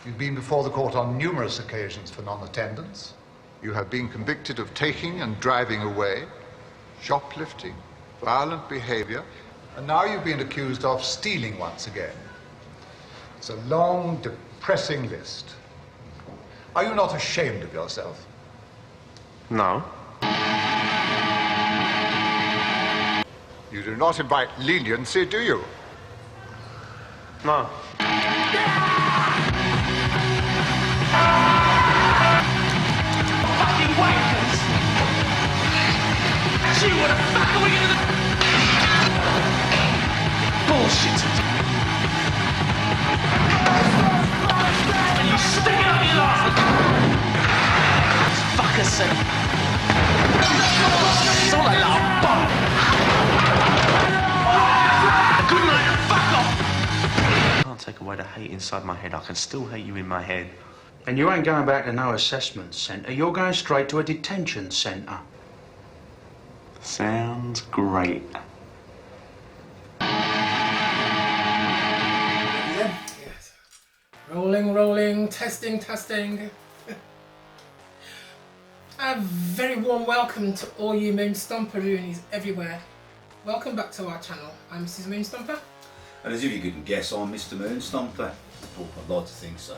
You've been before the court on numerous occasions for non-attendance. You have been convicted of taking and driving away, shoplifting, violent behavior, and now you've been accused of stealing once again. It's a long, depressing list. Are you not ashamed of yourself? No. You do not invite leniency, do you? No. Fucking wankers! You what the fuck are we gonna do? Bullshit! And you stick it up your ass! Fucker said. So la la bomb! Good night and fuck off! I can't take away the hate inside my head. I can still hate you in my head. And you ain't going back to no assessment centre. You're going straight to a detention centre. Sounds great. Yes. Rolling, testing. A very warm welcome to all you Moon Stomperoonies everywhere. Welcome back to our channel. I'm Mrs. Moon Stomper. And as if you couldn't guess, I'm Mr. Moon Stomper. Oh, I'd like to think so.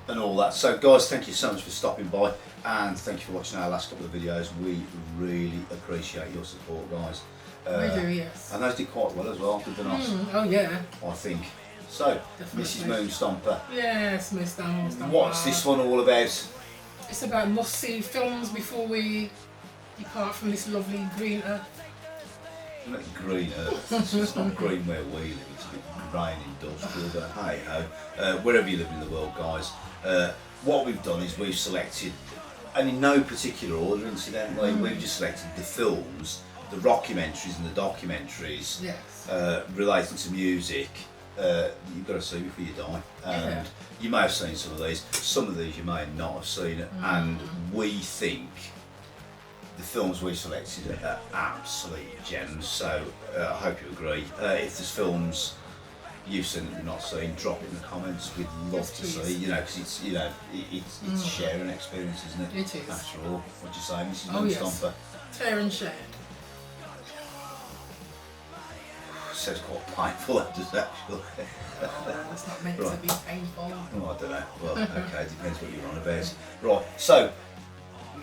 And all that. So guys, thank you so much for stopping by, and thank you for watching our last couple of videos. We really appreciate your support, guys. We do, yes. And those did quite well as well, did they not? Oh yeah. I think. So, Definitely. Mrs. Moon Stomper, Yes, Mr. Moon Stomper. what's this one all about? It's about must-see films before we depart from this lovely green earth. Not green earth. It's not green where we live. It's a bit grey and industrial, but hey ho. Wherever you live in the world, guys. What we've done is we've selected, and in no particular order, incidentally, we've just selected the films, the rockumentaries and the documentaries Yes. relating to music. You've got to see before you die. And you may have seen some of these. Some of these you may not have seen. And we think the films we selected are absolute gems, so I hope you agree. If there's films you've seen that you've not seen, drop it in the comments. We'd love to see, because it's it's sharing experience, isn't it? It is. After all, what'd you say, Mrs. Oh, yes. Stomper? Tear and share. Sounds quite painful, that does actually. It's not meant to be painful. Oh, I don't know. Well, okay, depends what you're on about. Right, so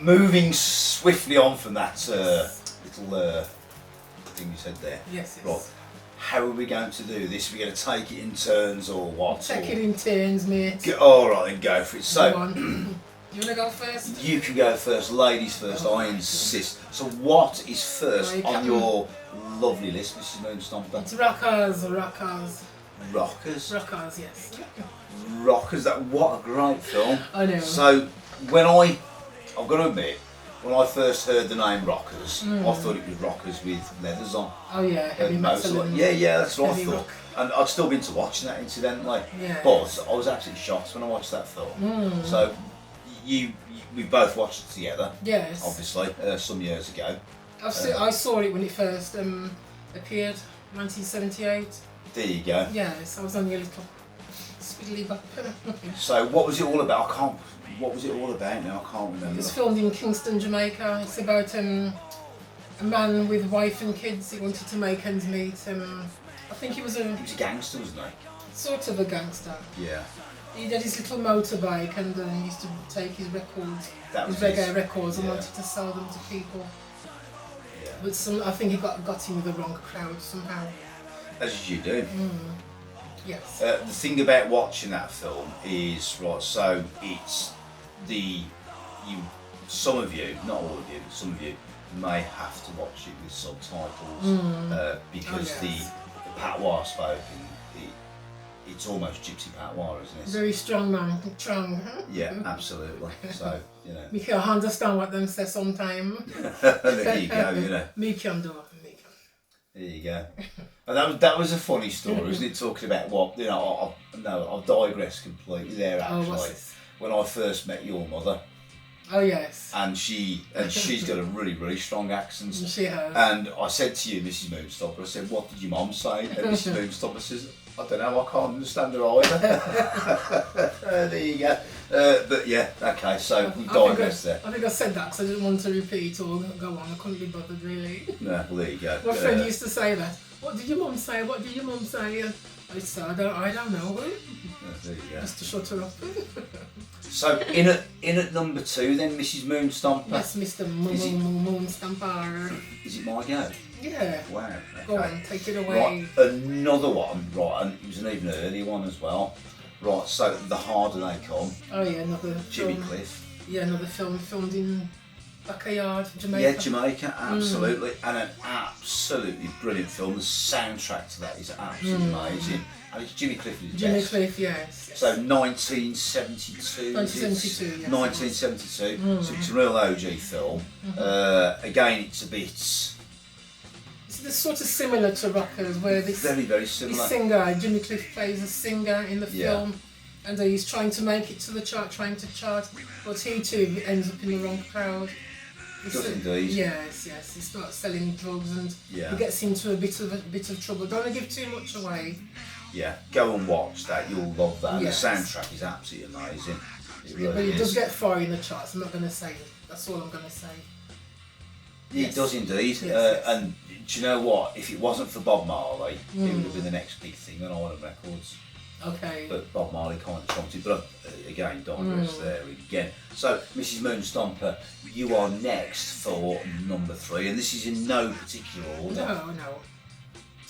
moving swiftly on from that little thing you said there. Yes, Right, how are we going to do this? Are we going to take it in turns or what? Take it in turns, mate. All right, then go for it. So, Go on. You want to go first? you can go first, ladies first, I insist. So what is first Right, on your lovely list, Mrs. Moon Stomper? It's Rockers. Rockers? Rockers, yes. Rockers, what a great film. I know. So, I've got to admit, when I first heard the name Rockers, I thought it was rockers with leathers on. Oh yeah, heavy metal. And Yeah, that's what I heavy thought. rock. And I'd still been to watching that, incidentally. Yeah. But I was absolutely shocked when I watched that film. So, we both watched it together, Yes. obviously, some years ago. I saw it when it first appeared, 1978. There you go. Yes, I was only a little spiddly bop. So, what was it all about? What was it all about now? I can't remember. It was filmed in Kingston, Jamaica. It's about a man with wife and kids. He wanted to make ends meet. I think he was He was a gangster, wasn't sort of a gangster. he? Yeah. He had his little motorbike and he used to take his records, That his was reggae his- records, and yeah. wanted to sell them to people. Yeah. But I think he got in with the wrong crowd somehow. As you do. Yes. The thing about watching that film is, right, so it's some of you, not all of you, but some of you may have to watch it with subtitles because Oh, yes. the patois spoken, it's almost gypsy patois, isn't it? Very strong man, strong. Yeah, absolutely. So, Me can understand what them say sometime. there you go, Me can do. There you go. And that was a funny story, isn't it? Talking about what, I'll digress completely there actually. what's this? When I first met your mother, Oh yes. and she's got a really, really strong accent. She has. And I said to you, Mrs. Moonstopper, I said, what did your mum say? And Mrs. Moonstopper says, I don't know, I can't understand her either. There you go. But yeah, okay, so we digress there. I think I said that because I didn't want to repeat or go on. I couldn't be bothered really. No, well, there you go. My friend used to say that. What did your mum say? What did your mum say? And I said, I don't know. There you go. Just to shut her up. So in at number 2 then, Mrs. Moonstomper. Yes, Mr. Moonstomper. Is it my go? Yeah. Wow. Okay. Go on, take it away. Right, another one, right, and it was an even earlier one as well. Right, so The Harder They Come. Oh yeah, another Jimmy film. Cliff. Yeah, another film filmed in Backyard, Jamaica. Yeah, Jamaica, absolutely, and an absolutely brilliant film. The soundtrack to that is absolutely amazing, and it's Jimmy Cliff who's Jimmy best. Cliff, yes. So 1972. 1972, yes. 1972. So it's a real OG film. Again, it's a bit It's sort of similar to Rockers, where this very similar. this singer, Jimmy Cliff, plays a singer in the Yeah. film, and he's trying to make it to the chart, but he too ends up in the wrong crowd. Does indeed. Yes. He starts selling drugs and Yeah. he gets into a bit of trouble. Don't want to give too much away. Yeah, go and watch that. You'll love that. Yes. The soundtrack is absolutely amazing. It But really he does is. get far in the charts. I'm not going to say it. That's all I'm going to say. It Yes. does indeed. Yes. And do you know what? If it wasn't for Bob Marley, it would have been the next big thing on Island Records. Okay. But Bob Marley kind of trumped it. But again, digress there again. So, Mrs. Moonstomper, you are next for number 3, and this is in no particular order. No.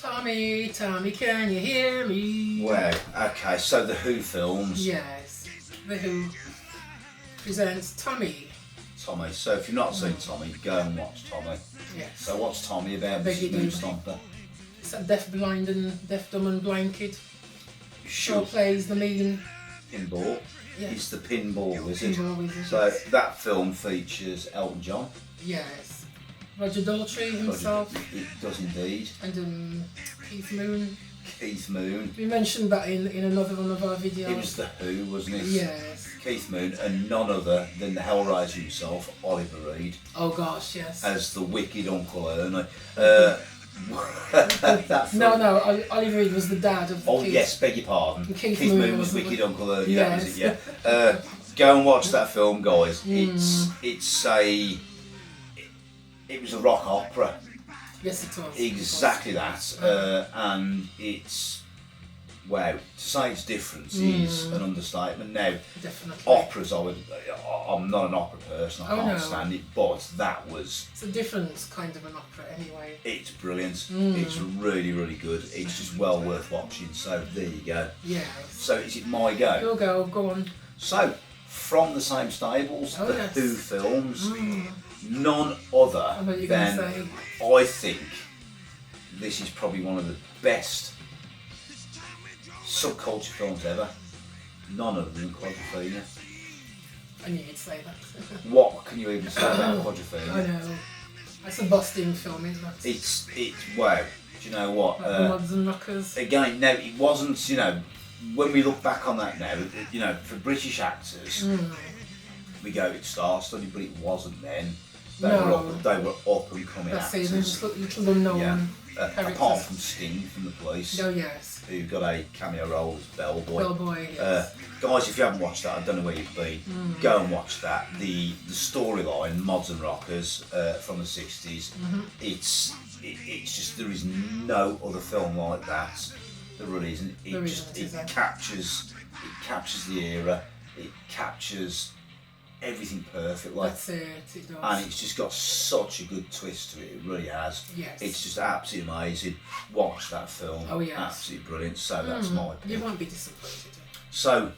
Tommy, can you hear me? Wow. Okay. So the Who films. Yes. The Who presents Tommy. Tommy. So if you've not seen Tommy, go and watch Tommy. Yes. So what's Tommy about? Beg Mrs. you do. Moonstomper. It's a deaf, dumb and blind kid. Sure Shoot. plays the main Pinball. Yeah. It's the Pinball Wizard. Pinball Wizard, So yes. that film features Elton John. Yes. Roger Daltrey himself It does indeed. and Keith Moon. Keith Moon. We mentioned that in another one of our videos. It was the Who, wasn't it? Yes. Keith Moon, and none other than the Hellraiser himself, Oliver Reed, Oh gosh, yes. as the wicked Uncle Ernie. That film. No, Oliver Reed was the dad of the Oh kids. yes, beg your pardon. And Keith Keith Moon Moon was was wicked the- Uncle Ernie. Yes. That was it. Yeah. Go and watch that film, guys. It was a rock opera. Yes, it was. Exactly that, and it's wow. To say it's different is an understatement. Now, Definitely. operas, I'm not an opera person. I Oh, can't no. stand it, but that was. It's a different kind of an opera anyway. It's brilliant. It's really, really good. It's just well worth watching. So there you go. Yes. So is it my go? Go on. So from the same stables, Oh, the yes. Who films. None other what you're gonna than say. I think this is probably one of the best subculture films ever. None other than Quadrophenia. I knew you'd say that. What can you even say about I Quadrophenia? know. That's a busting film, isn't it? It's wow. Do you know what? Like the Mods and Rockers. Again, no, it wasn't. You know, when we look back on that now, you know, for British actors, we go it's star-studded, but it wasn't then. They No. were up and coming That's it, actors. just little unknown Yeah. characters. Apart from Sting from the Police, Oh yes. who got a cameo role as Bellboy. Bellboy, yes. Guys, if you haven't watched that, I don't know where you've been. Go and watch that. The storyline, Mods and Rockers from the 60s. It's just there is no other film like that. There really isn't. There isn't, is there? It captures the era. It captures everything perfectly. That's it, it does. And it's just got such a good twist to it. It really has. Yes. It's just absolutely amazing. Watch that film. Oh, yes. Absolutely brilliant. So that's my You opinion. won't be disappointed. So,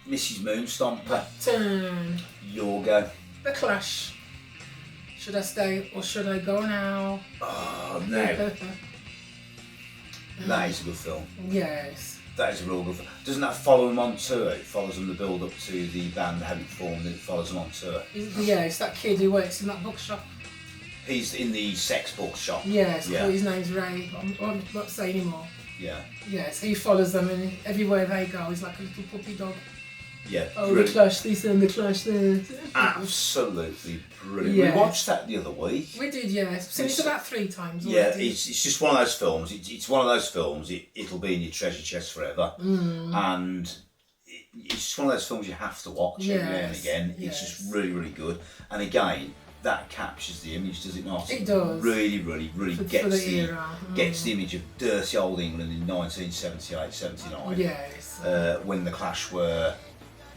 Mrs. Moonstomper, Turn. your go. The Clash. Should I stay or should I go now? Oh, no. That is a good film. Yes. That is a real good film. Doesn't that follow them on tour? It follows them the build up to the band, how it formed, and it follows them on tour. Yeah, it's that kid who works in that bookshop. He's in the sex book shop. Yes, Yeah. his name's Ray. I'm not saying anymore. Yeah. Yes, he follows them and everywhere they go, he's like a little puppy dog. Yeah, Oh, the brilliant. clash this and the clash there. Absolutely brilliant. Yeah. We watched that the other week. We did, yeah. So it's about 3 times Yeah, already. it's just one of those films. It's one of those films. It'll be in your treasure chest forever, and it's just one of those films you have to watch every now and Yes, again. It's just really, really good. And again, that captures the image, does it not? It does. Really, really, really For gets the era. gets the image of dirty old England in 1978, 79. Yes. When the Clash were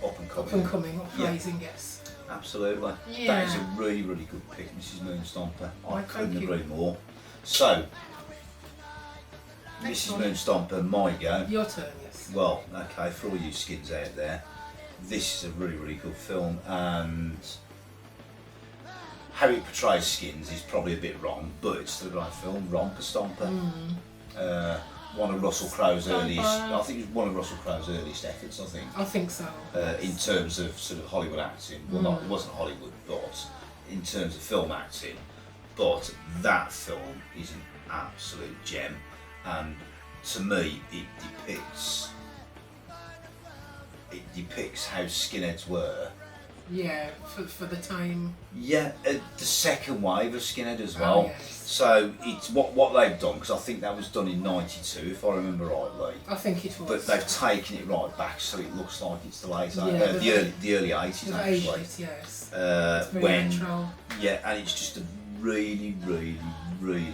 up and coming. Up and coming, uprising, yes. Absolutely. Yeah. That is a really, really good pick, Mrs. Moonstomper. I Thank couldn't you. agree more. So, Next Mrs. one. Moonstomper, my go. Your turn, yes. Well, okay, for all you skins out there, this is a really, really good film, and how it portrays skins is probably a bit wrong, but it's still a great film. Romper Stomper. One of Russell Crowe's earliest, I think it was one of Russell Crowe's earliest efforts, I think. I think so. In terms of sort of Hollywood acting. Well, not, it wasn't Hollywood, but in terms of film acting. But that film is an absolute gem, and to me, it depicts how skinheads were. Yeah, for the time. Yeah, the second wave of skinhead as well. Oh, yes. So it's what they've done, because I think that was done in '92, if I remember rightly. I think it was. But they've taken it right back, so it looks like it's the late, Yeah, the early '80s the actually. 80s, yes. It's very When retro. yeah, and it's just a really, really, really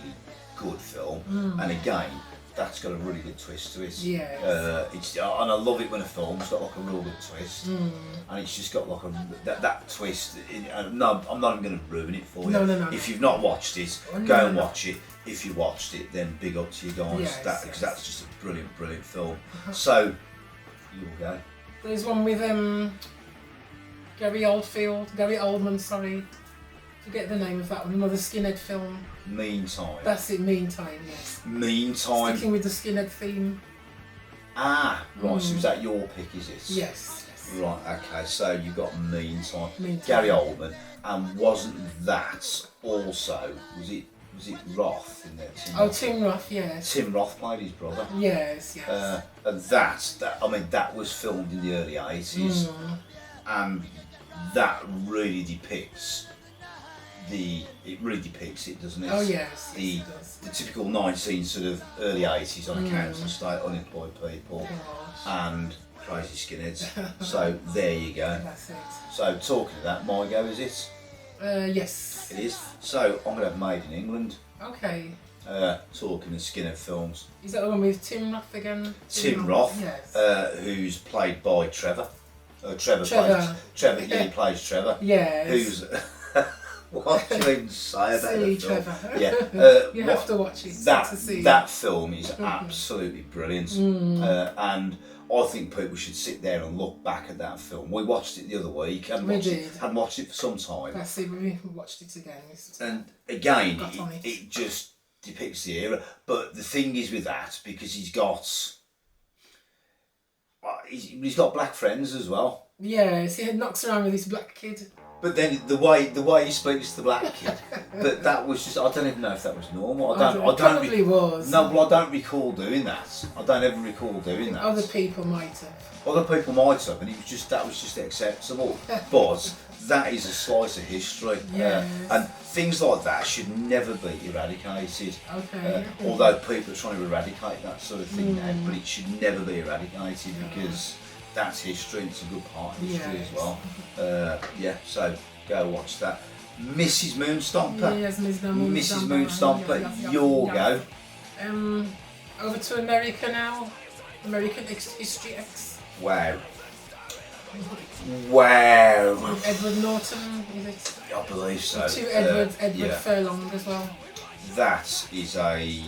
good film. And again, that's got a really good twist to it. Yes. And I love it when a film's got like a real good twist, and it's just got like that twist. No, I'm not even going to ruin it for you. No. If you've not watched it, go and watch it. If you watched it, then big up to you guys. Yes, Because that's just a brilliant, brilliant film. So you'll go. There's one with Gary Oldman, sorry. Forget the name of that one, another skinhead film. Meantime. That's it, Meantime, yes. Meantime. Sticking with the skinhead theme. Ah, right. So is that your pick? Is it? Yes. Right. Okay. So you got Meantime. Meantime. Gary Oldman, and wasn't that also? Was it Roth in there? Tim Roth, yes. Tim Roth played his brother. Yes. And that was filmed in the early '80s, and that really depicts it, doesn't it? Oh yes, The yes, it does. the typical early '80s on account of state unemployed people and crazy skinheads. So there you go. That's it. So talking of that, my go is it? Yes. It is. So I'm gonna have Made in England. Okay. Talking of skinhead films. Is that the one with Tim Roth again? Tim Roth, Yes. who's played by Trevor. Trevor. Yeah, he plays Trevor. Yes. Who's what do you even say about Silly the film? Trevor. Yeah, You have to watch it to see. That film is absolutely brilliant, and I think people should sit there and look back at that film. We watched it the other week. Hadn't watched it for some time. That's it. We watched it again. And again, Got on it. it just depicts the era. But the thing is with that, because he's got black friends as well. Yes, he knocks around with this black kid. But then the way he speaks to the black kid, that was just, I don't even know if that was normal. I don't Probably was. No, well, I don't recall doing that. I don't ever recall doing that. Other people might have. Other people might have, and that was just acceptable. But that is a slice of history, Yes. and things like that should never be eradicated. Okay. Although people are trying to eradicate that sort of thing now, but it should never be eradicated because that's history, and it's a good part of history as well. So go watch that. Mrs. Moonstomper. Yes, Mrs. Moonstomper, your go. Over to America now. American History X. Wow. With Edward Norton, is it? I believe so. Two Edward yeah. Furlong as well. That is a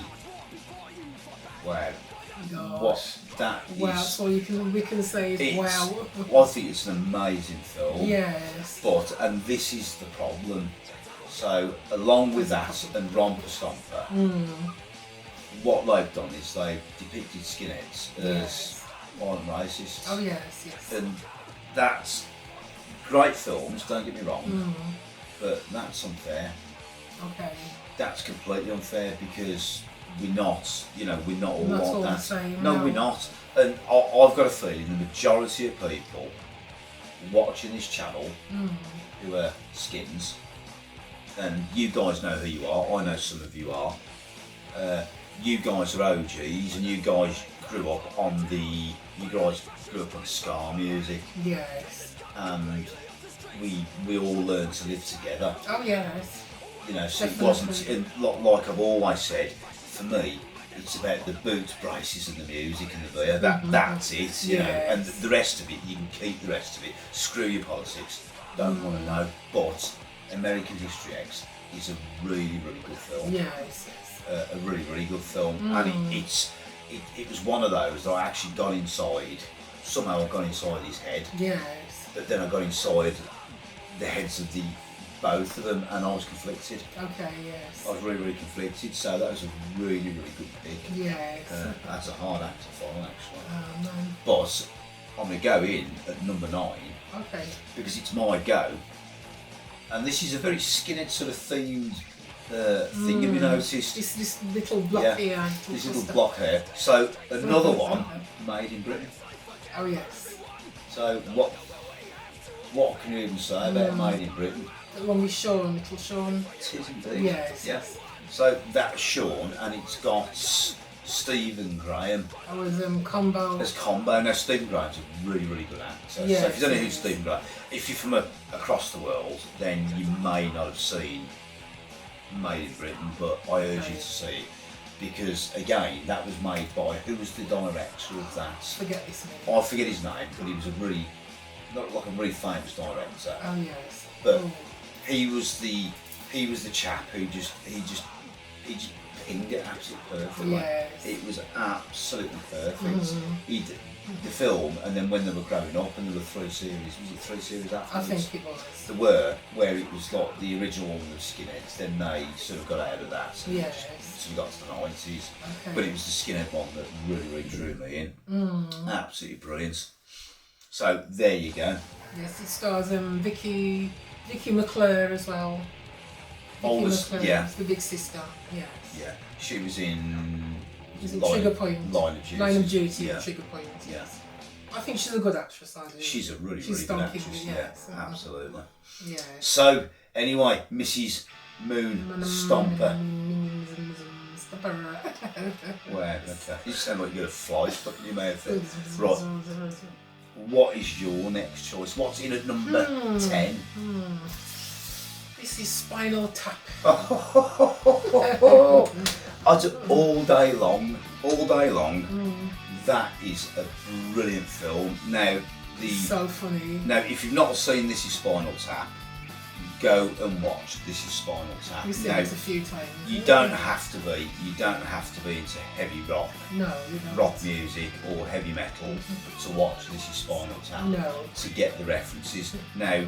wow. Gosh. What that is. Wow, that's all we can say is wow. Well, I think it's an amazing film. Yes. And this is the problem. So along with that and Romper Stomper, what they've done is they've depicted skinheads as violent racists. Oh yes, yes. And that's great films, don't get me wrong, but that's unfair. Okay. That's completely unfair because we're not all Not like all that. the same, No, no. we're not. And I've got a feeling the majority of people watching this channel who are skins, and you guys know who you are, I know some of you are, you guys are OGs, and you guys grew up on ska music, Yes. and we all learned to live together. Oh yes. You know, so it Definitely. wasn't, and like I've always said, for me, it's about the boot braces and the music and the beer. That's it, you know, and Yes. the rest of it, you can keep the rest of it. Screw your politics, don't want to know. But American History X is a really, really good film. Yes. A really, really good film, and it was one of those that I actually got inside. Somehow I got inside his head, Yes. but then I got inside the heads of both of them, and I was conflicted. Okay. Yes. I was really, really conflicted, so that was a really, really good pick. Yes. That's a hard act to follow, actually. Oh man. But I'm going to go in at number 9 Okay. because it's my go, and this is a very skinhead sort of themed thing. Have you noticed? This little block Yeah, here. this little block here. So another one made in Britain. Oh yes. So what can you even say about made in Britain? The one with Sean, little Sean. It is indeed. Yes. Yeah. So that's Sean, and it's got Stephen Graham I was combo. as combo. Now Stephen Graham's a really, really good actor. So Yes, if you don't know who yes. Stephen Graham, if you're from across the world, then you may not have seen Made in Britain, but I urge you to see it because again, that was made by who was the director of that? Forget this name. I forget his name, but he was a really like a really famous director. Oh yes. But Oh. he was the chap who just pinged it absolutely perfectly. Yes. It was absolutely perfect. The film, and then when they were growing up, and there were 3 series. Was it 3 series I afterwards? think it was. There were, where it was like the original one with Skinheads. Then they sort of got out of that. So Yes. So we got to the 90s. Okay. But it was the Skinhead one that really, really drew me in. Absolutely brilliant. So there you go. Yes, it stars Vicky McClure as well. Vicky McClure, yeah. the big sister. Yes. Yeah, she was in Is it Trigger Point? Line of Duty. Line of Duty, Yeah. Trigger Point. Yeah. Yes. I think she's a good actress. I do. She's a really, She's really good stonking, actress. yes. Yeah, absolutely. Yes. So, anyway, Mrs. Moon Stomper. Where? Okay. You sound like you're going to fly stuck in your mouth. Right. What is your next choice? What's in at number 10? This is Spinal Tap. I do all day long. That is a brilliant film. Now, So funny. now, if you've not seen This Is Spinal Tap, go and watch This Is Spinal Tap. We've seen Now, it a few times. you don't have to be into heavy rock, No, you don't. rock music or heavy metal to watch This Is Spinal Tap. No. To get the references. Now,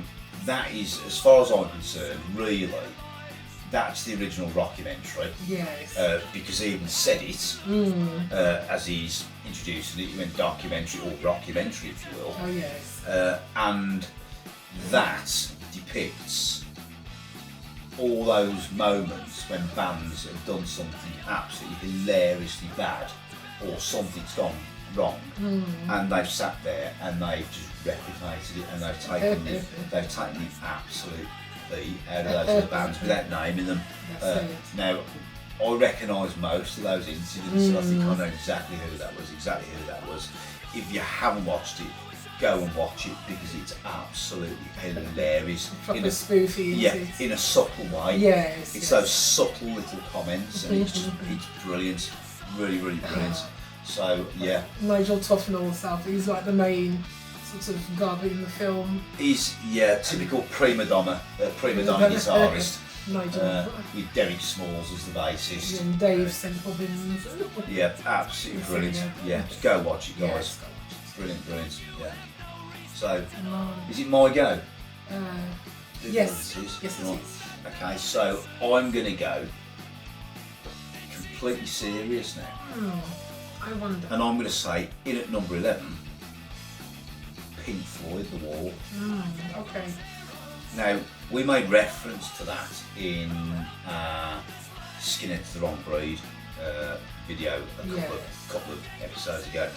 that is, as far as I'm concerned, really, that's the original Rockumentary. Yes. Because he even said it as he's introducing it. He went documentary or rockumentary, if you will. Oh yes. And that depicts all those moments when bands have done something absolutely hilariously bad or something's gone wrong, and they've sat there and they've just replicated it, and they've taken the absolute beat out of those other bands without naming them. That's it. Now, I recognise most of those incidents, and I think I know exactly who that was. If you haven't watched it, go and watch it because it's absolutely hilarious. Proper In a, spoofy. Isn't yeah, it? in a subtle way. Yes. It's yes. those subtle little comments, and it's brilliant, really, really brilliant. So yeah, Nigel Tufnell himself. He's like the main sort of god in the film. he's typical prima donna guitarist. Nigel. With Derek Smalls as the bassist. And Dave St. Robbins. Yeah, absolutely Yes, brilliant. yeah. Yeah, just go watch it, guys. Yes, go watch it. Brilliant. Yeah. So, is it my go? Yes. It is. Yes, it Right. is. Okay, so I'm going to go completely serious now. I wonder. And I'm going to say, in at number 11, Pink Floyd, The Wall. Okay. Now, we made reference to that in Skinhead's the Wrong Breed video a couple of episodes ago.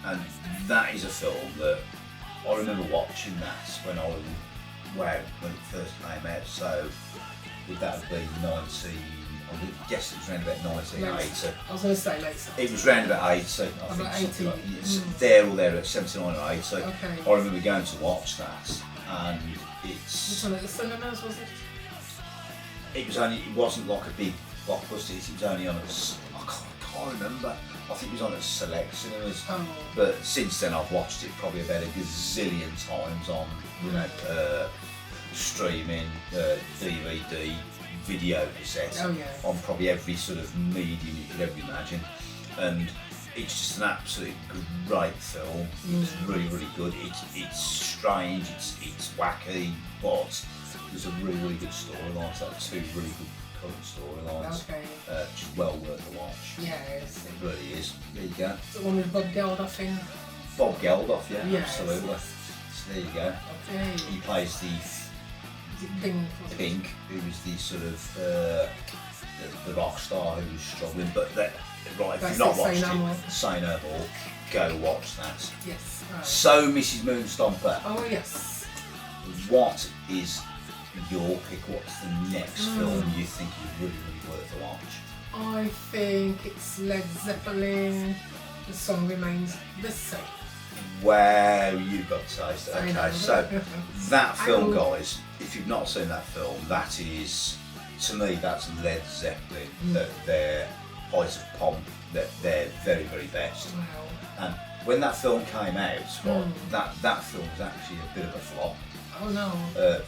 And that is a film that I remember watching that when when it first came out. So would that have been 19? I would guess it was around about 1980. I was going to say late. It was round about 80, I think. About Something 80. like, it's there or there at 79 or 80. Okay. I remember going to watch that, and Which it's. one at the cinemas was it? It wasn't like a big blockbuster. It was only on I can't remember. I think it was on at select cinemas. Oh. But since then, I've watched it probably about a gazillion times on, streaming, DVD, video cassette, Oh, yeah. on probably every sort of medium you could ever imagine, and it's just an absolute great film. It's really, really good. It's strange. It's wacky, but there's a really, really good storyline. So two really good current storylines. Okay. Just well worth a watch. Yes. It really is. There you go. The one with Bob Geldof in. Bob Geldof, yeah, Yes. absolutely. So there you go. Okay. He plays the Is it Pink? Was it? Pink, who was the sort of the rock star who was struggling. But right, if That's you've not it, watched Say No More. it, say no more. Go watch that. Yes. Right. So, Mrs. Moonstomper, Oh yes. what is your pick? What's the next film you think is really, really worth a watch? I think it's Led Zeppelin. The song remains the same. Wow, you've got taste. I Okay, know. so that film, I will- guys, if you've not seen that film, that is, to me, that's Led Zeppelin. That their height of pomp, that they're very, very best. Wow. And when that film came out, well, that film was actually a bit of a flop. Oh no.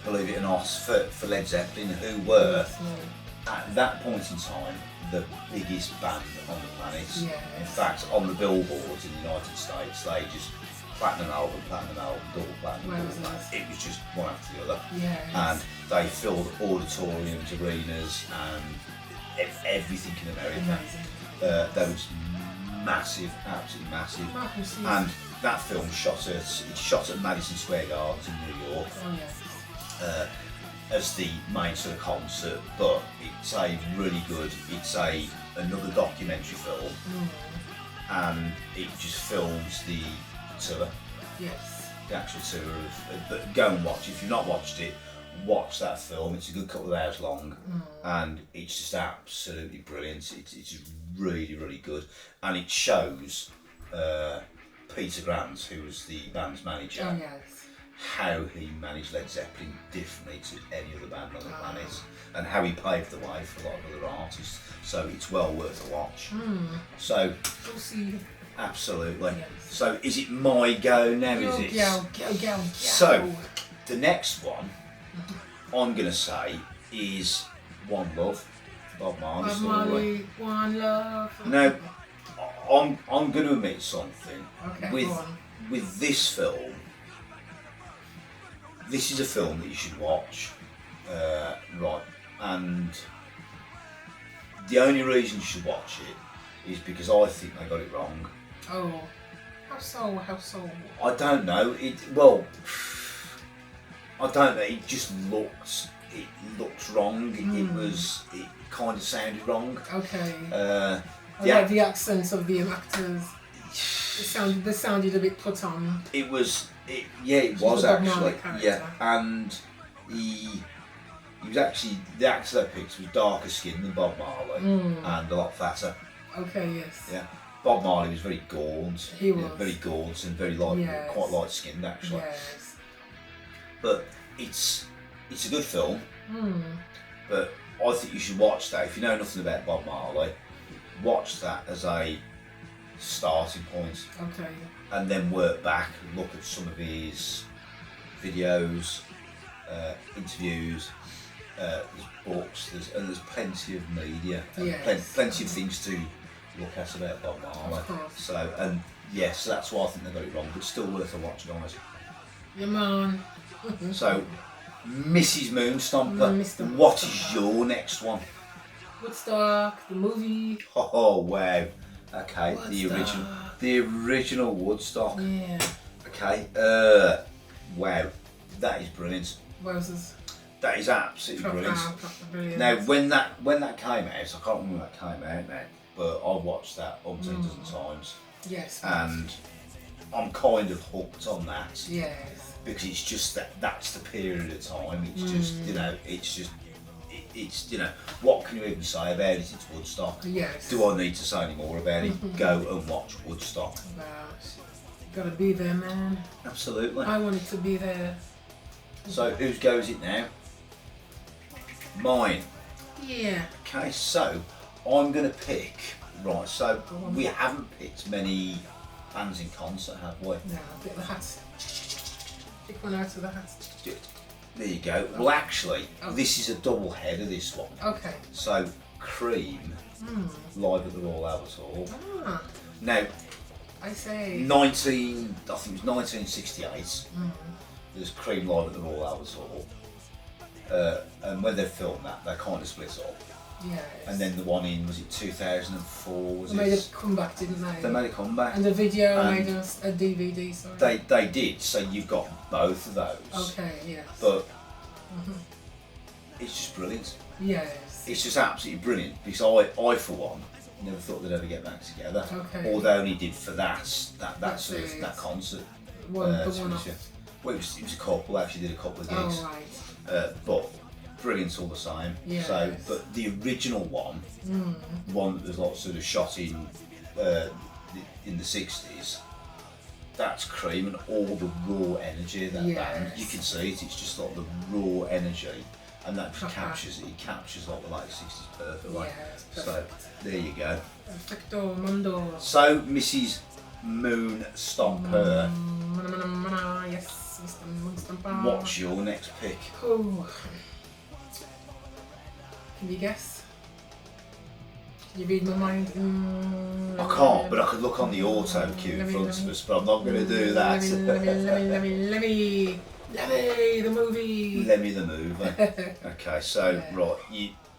Believe it or not, for Led Zeppelin, who were Yes, no. at that point in time the biggest band on the planet. Yes. In fact, on the billboards in the United States, they just platinum album, double platinum, Wow, double was platinum. It was just one after the other. Yes. And they filled auditoriums, arenas, and everything in America. Amazing. They was massive, absolutely massive. Massive. And that film shot at Madison Square Gardens in New York. Oh yes. As the main sort of concert, but it's a really good. It's another documentary film, and it just films the tour, Yes. the actual tour of. But go and watch. If you've not watched it, watch that film. It's a good couple of hours long, and it's just absolutely brilliant. It's really, really good, and it shows Peter Grant, who was the band's manager. Oh yes. How he managed Led Zeppelin differently to any other band on the planet, and how he paved the way for a lot of other artists. So it's well worth a watch. So We'll see. absolutely. Yes. So is it my go now? Is it? Go. So the next one I'm gonna say is One Love, Bob Marley. Bob story. Marley, One Love. Now I'm gonna admit something. Okay, with go on. with this film. This is a film that you should watch, right? And the only reason you should watch it is because I think they got it wrong. Oh. How so? How so? I don't know. I don't know. It just looked wrong. It kind of sounded wrong. Okay. The I like the accents of the actors. They sounded a bit put on. It was the actually, Bob Marley character. yeah, and he was actually, the actor they picked was darker skinned than Bob Marley and a lot fatter. Okay, yes. Yeah, Bob Marley was very gaunt. He was. very gaunt and very light, Yes. quite light skinned actually. Yes. But it's a good film. But I think you should watch that if you know nothing about Bob Marley. Watch that as a starting point. Okay. And then work back, look at some of his videos, interviews, there's books, there's plenty of media, and Yes. plenty of things to look at about Bob Marley. Of course. So, and yes, that's why I think they got it wrong, but still worth a watch, guys. Yeah, man. So, Mrs. Moonstomper, Mr. what is your next one? Woodstock, the movie. Oh wow! Okay, Woodstock. the original Woodstock. Yeah. Okay, wow, that is brilliant. Wowzers. That is absolutely brilliant. Brilliant. Now, when that came out, I can't remember when that came out now, but I've watched that umpteen dozen times, Yes. and I'm kind of hooked on that. Yes. Because it's just that's the period of time. It's just, you know, it's you know, what can you even say about it? It's Woodstock. Yes. Do I need to say any more about it? Go and watch Woodstock. Wow. Gotta be there, man. Absolutely. I wanted to be there. So whose goes it now? Mine. Yeah. Okay, so I'm gonna pick. Right, so we haven't picked many bands in concert, have we? No, get the hat. Pick one out of the hat. There you go. Well, actually, this is a double header, this one. Okay. So, Cream, live at the Royal Albert Hall. Ah, Now, I say. I think it was 1968. There's Cream live at the Royal Albert Hall. And when they filmed that, they kind of split up. Yes. And then the one in, was it 2004? Was They made a it? comeback, didn't they? They made a comeback. And the video And made a DVD, sorry. They did, so you've got both of those. Okay, yes. But it's just brilliant. Yes. It's just absolutely brilliant because I for one, never thought they'd ever get back together. Okay. Or they only did for that That's sort of it. that concert. The one off. Well, it was a couple. They actually did a couple of gigs. Oh, right. But brilliant all the same. Yes. So, but the original one, one that was like sort of shot in the 60s. That's Cream and all the raw energy of that band. You can see it. It's just like the raw energy, and that just captures it. It captures like the late 60s perfectly. Yes, so there you go. Perfecto mundo. So Mrs. Moon Stomper, Yes, Mr. Moonstomper. what's your next pick? Oh. Can you guess? Can you read my mind? I can't, but I could look on the auto cue in front of us, but I'm not going to do that. Let me, the movie. Lemmy the movie. Okay, so right,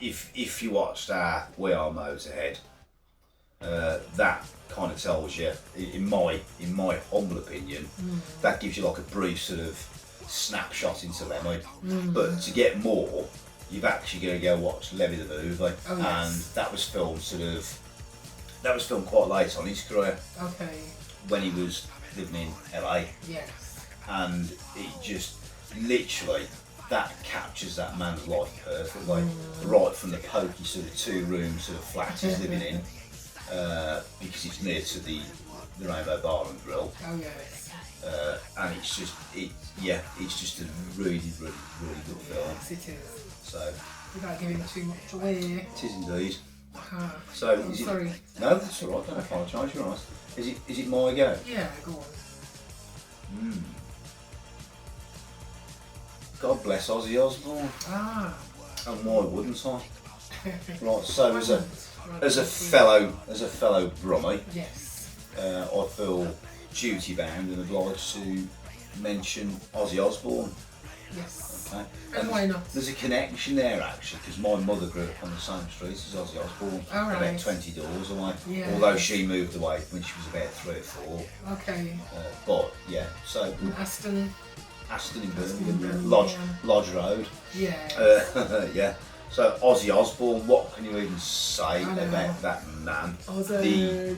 if you watched our We Are Motorhead, that kind of tells you, in my humble opinion, that gives you like a brief sort of snapshot into Lemmy. But to get more, you've actually got to go watch Lemmy the movie, and that was filmed quite late on his career. Okay. When he was living in LA. Yes. And it just literally that captures that man's life perfectly, right from the pokey sort of 2-room sort of flat he's living in, because it's near to the Rainbow Bar and Grill. Oh yes. And it's just a really good film. Yes, it is. So Without giving too much away. it is indeed. So I'm is it? sorry. No, that's all right. Don't apologise. You're right. Is it my go? Yeah, go on. God bless Ozzy Osbourne. And why wouldn't I? Right. So as a fellow Brummie, Yes. I feel duty bound and obliged to mention Ozzy Osbourne. Yes. Okay. And why not? There's a connection there actually, because my mother grew up on the same street as Ozzy Osbourne, All right. about 20 doors away. Yeah. Although she moved away when she was about 3 or 4. Okay. But yeah, so Aston. Aston in Birmingham, Birmingham, Lodge Road. Yeah. Yeah. So Ozzy Osbourne, what can you even say I know. about that man? Ozzy.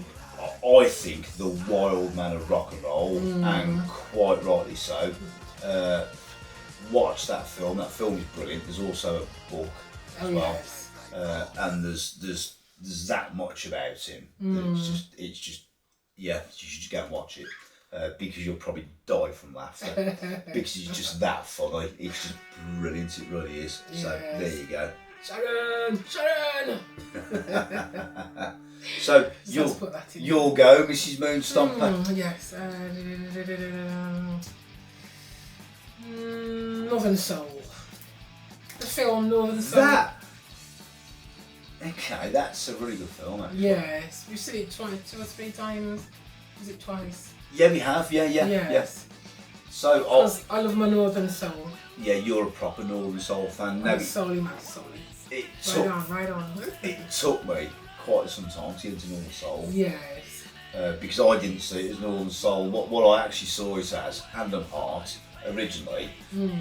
I think the wild man of rock and roll, and quite rightly so. Watch that film. That film is brilliant. There's also a book as well, Yes. and there's that much about him. It's just you should just go and watch it, because you'll probably die from laughter because he's just that funny. It's just brilliant. It really is. So Yes. there you go. Sharon! So Let's put that in. you'll go, Mrs. Moon Stomper. Yes. Northern Soul. The film Northern Soul. Okay, that's a really good film. Actually. Yes. We've seen it 2 or 3 times. Is it twice? Yeah, we have. Yeah. Yes. So, Because I love my Northern Soul. yeah, you're a proper Northern Soul fan. My Now, soul, my soul. it Right on. it took me quite some time to get into Northern Soul, Yes. because I didn't see it as Northern Soul. What I actually saw it as, Hand and Heart, originally,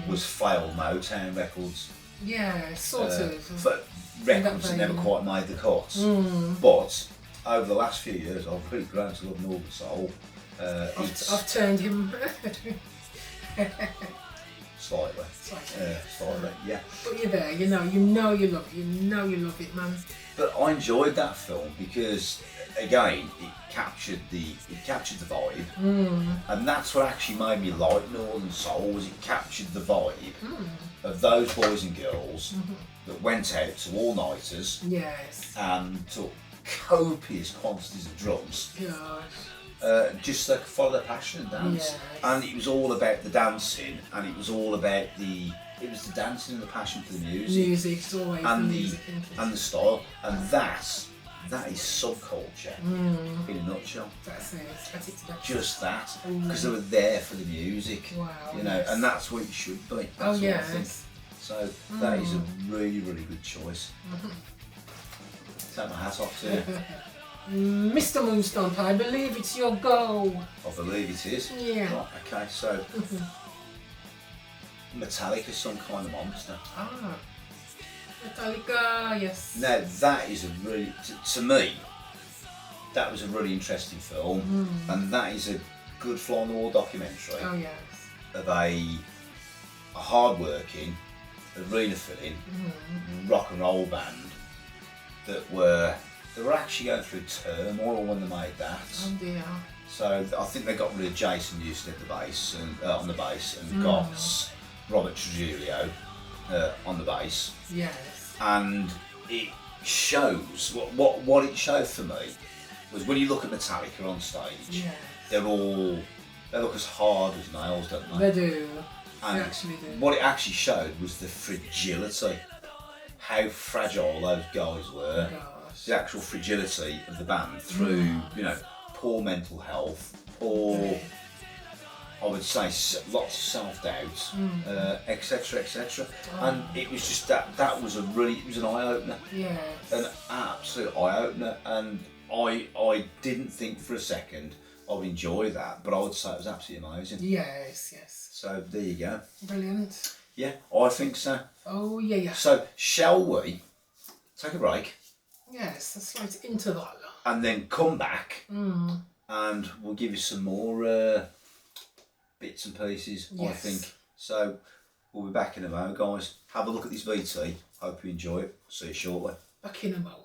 was failed Motown records. Yeah, sort of. But records that never vein. quite made the cuts. But over the last few years, I've really grown to love Northern Soul. I've turned him. Slightly. Slightly, yeah. But you're there, you love it, you love it, man. But I enjoyed that film because, again, it captured the vibe, and that's what actually made me like Northern Soul. Was it captured the vibe of those boys and girls that went out to all-nighters and took copious quantities of drugs. Just so they could follow their passion and dance. And it was all about the dancing, and it was all about the dancing and the passion for the music. Music's always and the music, and the style, and that is subculture in a nutshell. That's it. Just that, because they were there for the music. Wow, and that's what it should be. That's what I think. So that is a really, really good choice. Take my hat off to you. Mr. Moonstomper, I believe it's your go. I believe it is. Yeah. Right, okay, so Metallica, Some Kind of Monster. Ah, Metallica, yes. Now that is a really, to me, that was a really interesting film, and that is a good fly on the wall documentary of a hard-working, arena-filling rock and roll band that were actually going through turmoil when they made that. Oh dear. So I think they got rid of Jason Newsted at the bass and on the bass, and got Robert Trujillo on the bass. Yes. And it shows what it showed for me was when you look at Metallica on stage, they look as hard as nails, don't they? They do. And they actually do. What it actually showed was the fragility, how fragile those guys were. The actual fragility of the band through, poor mental health, poor, I would say, lots of self-doubt, etc., etc. And it was just that was it was an eye-opener. Yes. An absolute eye-opener, and I didn't think for a second I would enjoy that, but I would say it was absolutely amazing. Yes. So there you go. Brilliant. Yeah, I think so. Oh yeah. So shall we take a break? Yes, that's right, into that. And then come back and we'll give you some more bits and pieces, I think. So we'll be back in a moment, guys. Have a look at this VT. Hope you enjoy it. See you shortly. Back in a moment.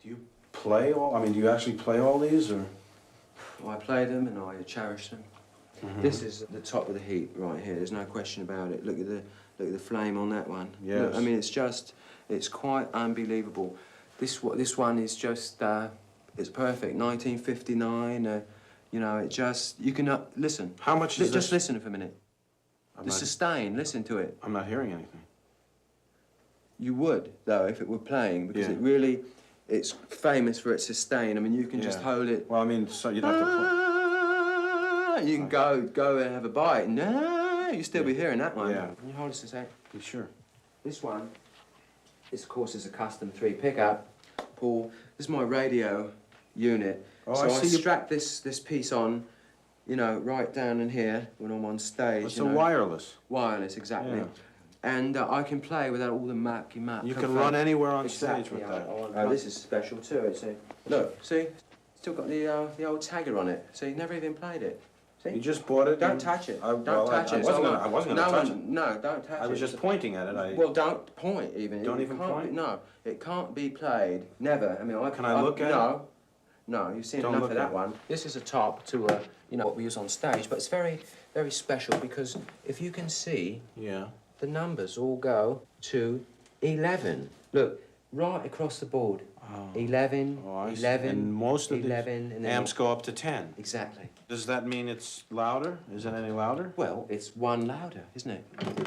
Do you play all? I mean, do you actually play all these, or? I play them and I cherish them. This is the top of the heap right here. There's no question about it. Look at the flame on that one. Yes. Look, I mean, it's quite unbelievable. This one is just it's perfect. 1959. You can listen. How much is Just this? listen for a minute. The sustain. Listen to it. I'm not hearing anything. You would though if it were playing because it's famous for its sustain. I mean, you can just hold it. Well, I mean, so you'd have to play. You can go and have a bite. No, you still be hearing that one. Yeah. Can you hold this a sec? You sure? This one, this of course is a custom 3 pickup. Paul, this is my radio unit. Oh, so I see. strap this piece on, right down in here when I'm on stage. It's wireless. Wireless, exactly. Yeah. And I can play without all the map. You can run anywhere on stage with that. Oh, this is special too. It's look, see, still got the old tagger on it. So you never even played it. See? You just bought it? Don't touch it. Don't touch it. I wasn't going to touch it. No, don't touch it. I was just pointing at it. Well, don't point even. Don't even point? No, it can't be played. Never. I mean, Can I look at it? No, you've seen Don't enough look of at that it. one. This is a top to, what we use on stage, but it's very, very special because if you can see, the numbers all go to 11. Look, right across the board. 11, 11, and most of 11, the and then amps go up to 10. Exactly. Does that mean it's louder? Is it any louder? Well, it's 1 louder, isn't it?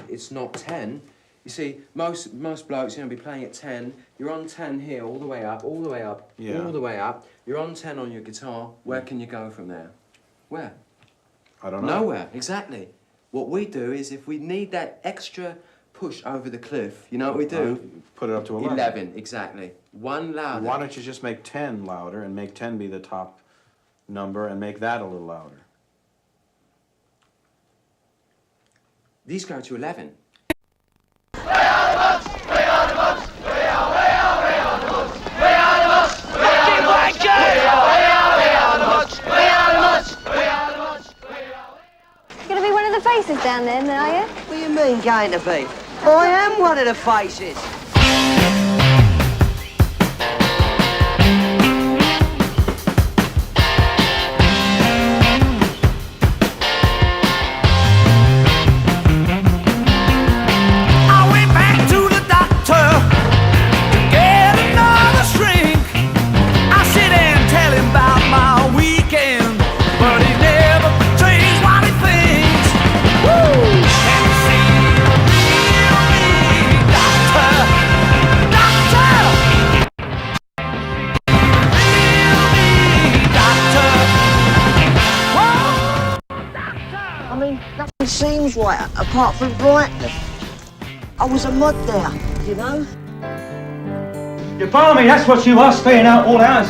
It's not 10. You see, most blokes, be playing at 10. You're on 10 here, all the way up, all the way up, all the way up. You're on 10 on your guitar. Where can you go from there? Where? I don't know. Nowhere, exactly. What we do is if we need that extra push over the cliff, you know what we do? Put it up to 11. 11, exactly. 1 louder. Why don't you just make 10 louder and make 10 be the top number and make that a little louder? These go to 11. Fucking wankers! down there, are you? What do you mean, going to be? I am one of the faces. Nothing seems right, apart from Brighton. I was a mud there, you know? You're balmy, that's what you are, staying out all hours.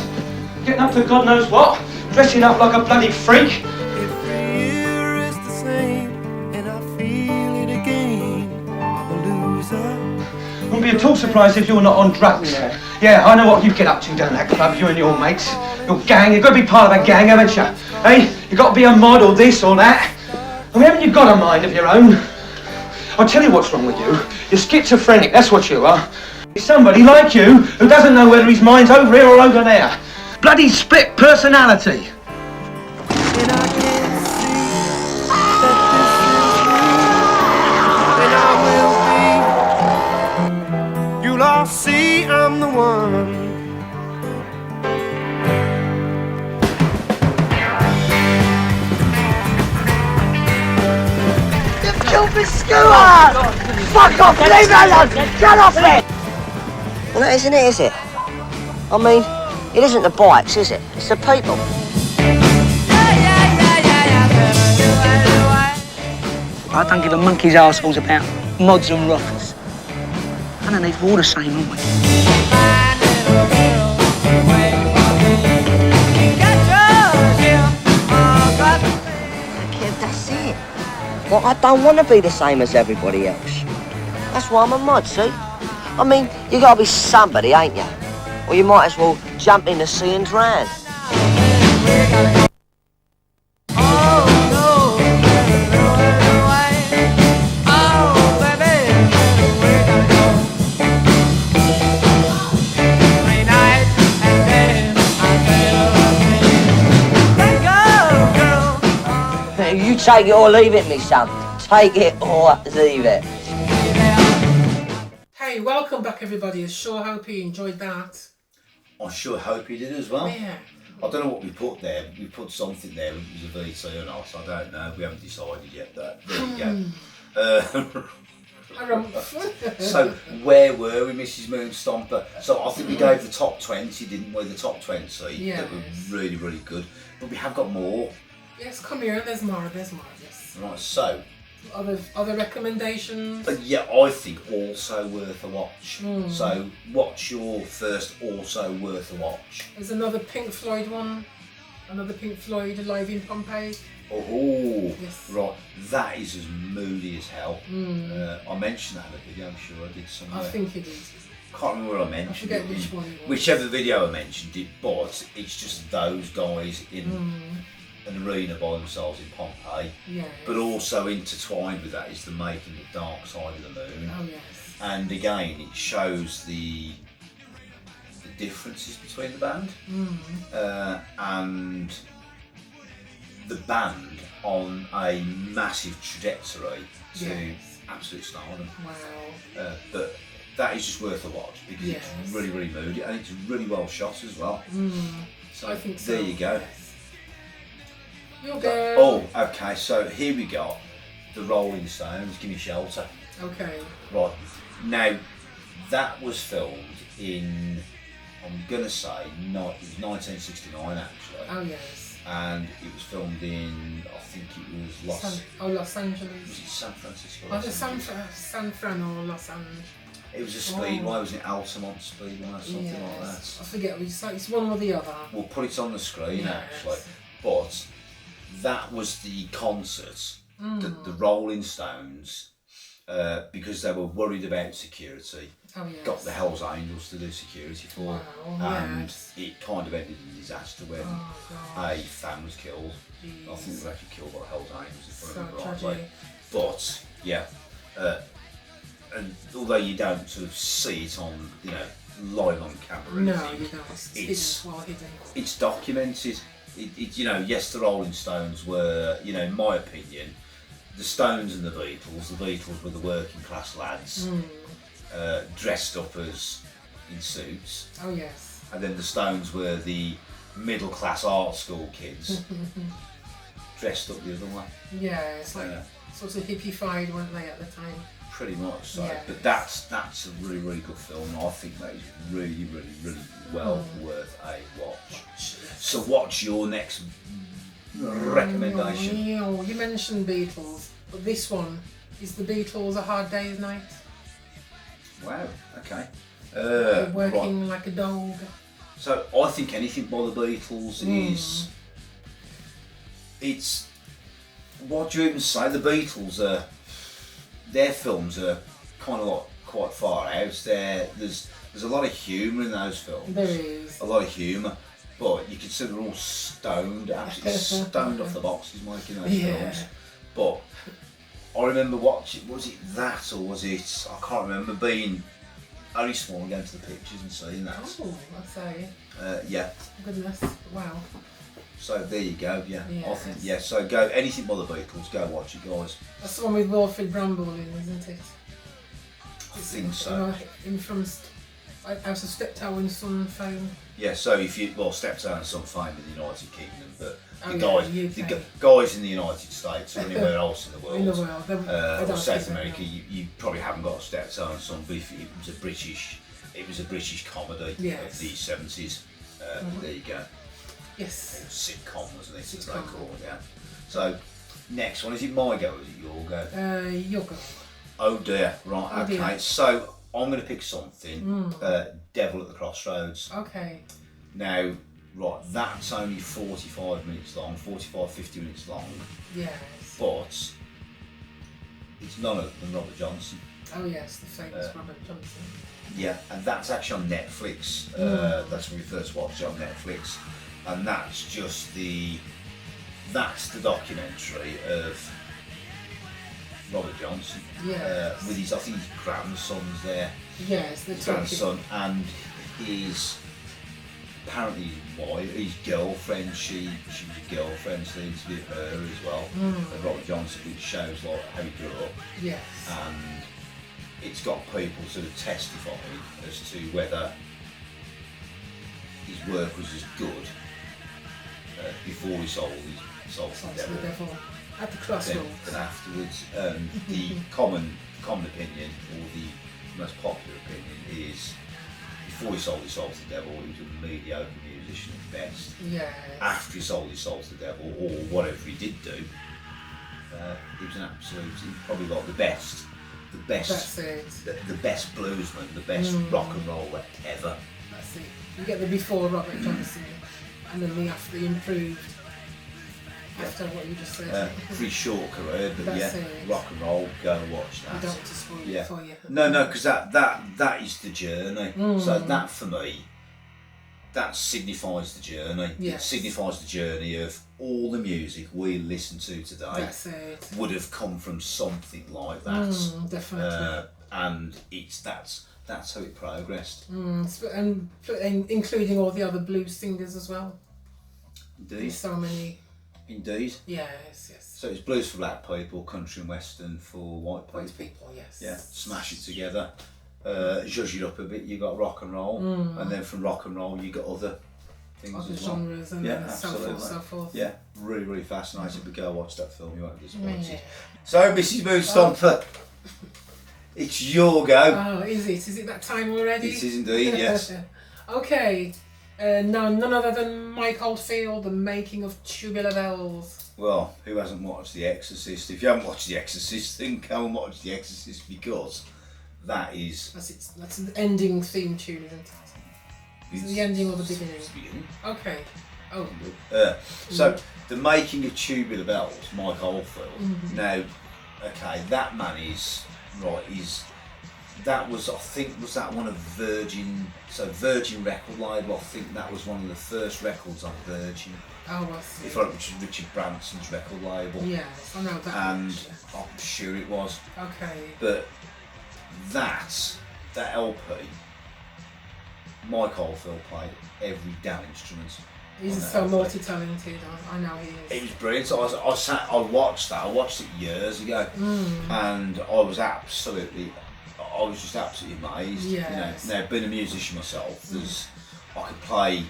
Getting up to God knows what, dressing up like a bloody freak. Every year is the same, and I feel it again. I'm a loser. I wouldn't be at all surprised if you're not on drugs. Yeah, I know what you get up to down that club, you and your mates. Your gang, you've got to be part of a gang, haven't you? Hey, you've got to be a mod or this or that. I mean, haven't you got a mind of your own? I'll tell you what's wrong with you. You're schizophrenic, that's what you are. It's somebody like you who doesn't know whether his mind's over here or over there. Bloody split personality. And I can't see that this is me, and I will be. You'll all see I'm the one. Stupid screwer! Fuck off! Leave me alone! Get off it! Well, that isn't it, is it? I mean, it isn't the bikes, is it? It's the people. I don't give a monkey's arseholes about mods and rockers. Underneath, we're all the same, aren't we? Kid, that's it. Well, I don't want to be the same as everybody else. That's why I'm a mod, see? I mean, you gotta be somebody, ain't you? Or you might as well jump in the sea and drown. You take it or leave it, me son. Take it or leave it. Hey, welcome back everybody. I sure hope you enjoyed that. I sure hope you did as well. Yeah. I don't know what we put there. We put something there, which was a VC or not. I don't know. We haven't decided yet. There you go. So where were we, Mrs. Moonstomper? So I think we gave the top 20, didn't we? The top 20 that were really, really good. But we have got more. Yes, come here. There's more. Yes. Right. So. Other recommendations? Yeah, I think also worth a watch. So, what's your first also worth a watch? There's another Pink Floyd one. Another Pink Floyd live in Pompeii. Oh, yes. Right. That is as moody as hell. I mentioned that in a video, I'm sure I did somewhere. I think it is. Can't remember where I mentioned it. I forget which one it was. Whichever video I mentioned it, but it's just those guys in an arena by themselves in Pompeii. Yes. But also intertwined with that is the making of Dark Side of the Moon. Oh yes. And again, it shows the differences between the band and the band on a massive trajectory to absolute stardom. Wow. But that is just worth a watch because it's really, really moody and it's really well shot as well. So I think so. There you go. Yes. Your girl. Oh, okay. So here we got the Rolling Stones. Give Me Shelter. Okay. Right. Now that was filmed in, I'm gonna say, it was 1969 actually. Oh yes. And it was filmed in, I think it was Los Angeles. Was it San Francisco? Was it San Fran or Los Angeles? It was a speedway, wasn't it? Altamont Speedway or something like that. I forget. It's one or the other. We'll put it on the screen actually. But that was the concert that the Rolling Stones, because they were worried about security, got the Hells Angels to do security for, and it kind of ended in a disaster when a fan was killed. I think they were actually killed by the Hells Angels, if I remember rightly. But yeah, and although you don't sort of see it on, you know, live on camera, or No, anything, you don't. It's well hidden. it's documented. You know, yes, the Rolling Stones were, you know, in my opinion, the Stones and the Beatles were the working class lads, dressed up as in suits. Oh yes. And then the Stones were the middle class art school kids, dressed up the other way. Yeah, it's like sort of hippified, weren't they, at the time? Pretty much so. Yes. But that's a really, really good film. I think that is really, really, really well worth a watch. So what's your next recommendation? You mentioned Beatles, but this one is The Beatles: A Hard Day's Night. Wow, okay. Working like a dog. So I think anything by the Beatles is... It's... What do you even say? The Beatles are... Their films are kind of like quite far out. There's a lot of humour in those films. There is. A lot of humour. But you can see they're all stoned, absolutely stoned off the boxes making those films. But I remember watching, was it that or was it, I can't remember, being only small and going to the pictures and seeing that. Oh, I say. Yeah. Goodness, wow. So there you go, yeah. Yes. I think, yeah, so go, anything by the Beatles, go watch it, guys. That's the one with Wilfred Bramble in, isn't it? I think so. In from House of Steptoe and Son fame. Yeah, so if you, well, Steptoe and Son fame in the United Kingdom, but the UK. guys in the United States or anywhere else in the world, or South America, you probably haven't got a Steptoe and Son, but if it was a British comedy of the 70s. There you go. Yes. It was sitcom, wasn't it? As they call it, yeah. So next one, is it my go or is it your go? Your go. Oh dear, right, Oh okay. dear. So I'm going to pick something. Devil at the Crossroads. Okay. Now, right, that's only 45 minutes long, 50 minutes long. Yes. But it's none other than Robert Johnson. Oh yes, the famous Robert Johnson. Yeah, and that's actually on Netflix. That's when we first watched it on Netflix. And that's just the documentary of Robert Johnson. Yes. With his, I think his grandson's there. Yes, the his grandson and his apparently his girlfriend. She was a girlfriend, so they interviewed her as well. And Robert Johnson, which shows like how he grew up. Yes. And it's got people sort of testifying as to whether his work was as good before he sold to the devil. At the crossroads. Then afterwards, the common opinion, or the most popular opinion, is before he sold his soul to the devil, he was a mediocre musician at best. Yes. After he sold his soul to the devil, or whatever he did do, he was an absolute, probably like the best, That's it. the best bluesman, the best rock and roller ever. That's it. You get the before Robert Johnson, and then the after improved. After what you just said. Pretty short career, but That's yeah, it. rock and roll, go and watch that. I don't want to spoil it for you. No, because that is the journey. So that for me, that signifies the journey. Yes. It signifies the journey of all the music we listen to today. That's it. Would have come from something like that. Definitely. And that's how it progressed. And including all the other blues singers as well. Indeed. There's so many. Indeed. Yes. So it's blues for black people, country and western for white people. White people, yes. Yeah, smash it together. Zhuzh it up a bit, you got rock and roll, and then from rock and roll you got other things Other as well. genres and so forth. Yeah, really, really fascinating. But go watch that film, you won't be disappointed. Yeah. So, Mrs. Moon Stomper, it's your go. Oh, is it? Is it that time already? It is indeed, yes. Okay. No, none other than Mike Oldfield, The Making of Tubular Bells. Well, who hasn't watched The Exorcist? If you haven't watched The Exorcist, then go and watch The Exorcist, because that is... That's the ending theme tune, isn't it? Is it the ending or the beginning? It's the beginning. Okay. Oh. So, The Making of Tubular Bells, Mike Oldfield. Now, okay, that man is That was, I think, was that one of Virgin? So Virgin record label. I think that was one of the first records on Virgin. Oh, I see. If I which is Richard Branson's record label. Yes, I know that. And much. I'm sure it was. Okay. But that LP, Mike Oldfield played every damn instrument. He's so multi-talented. I know he is. It was brilliant. I watched that. I watched it years ago, and I was just absolutely amazed. Yes. Now being a musician myself, I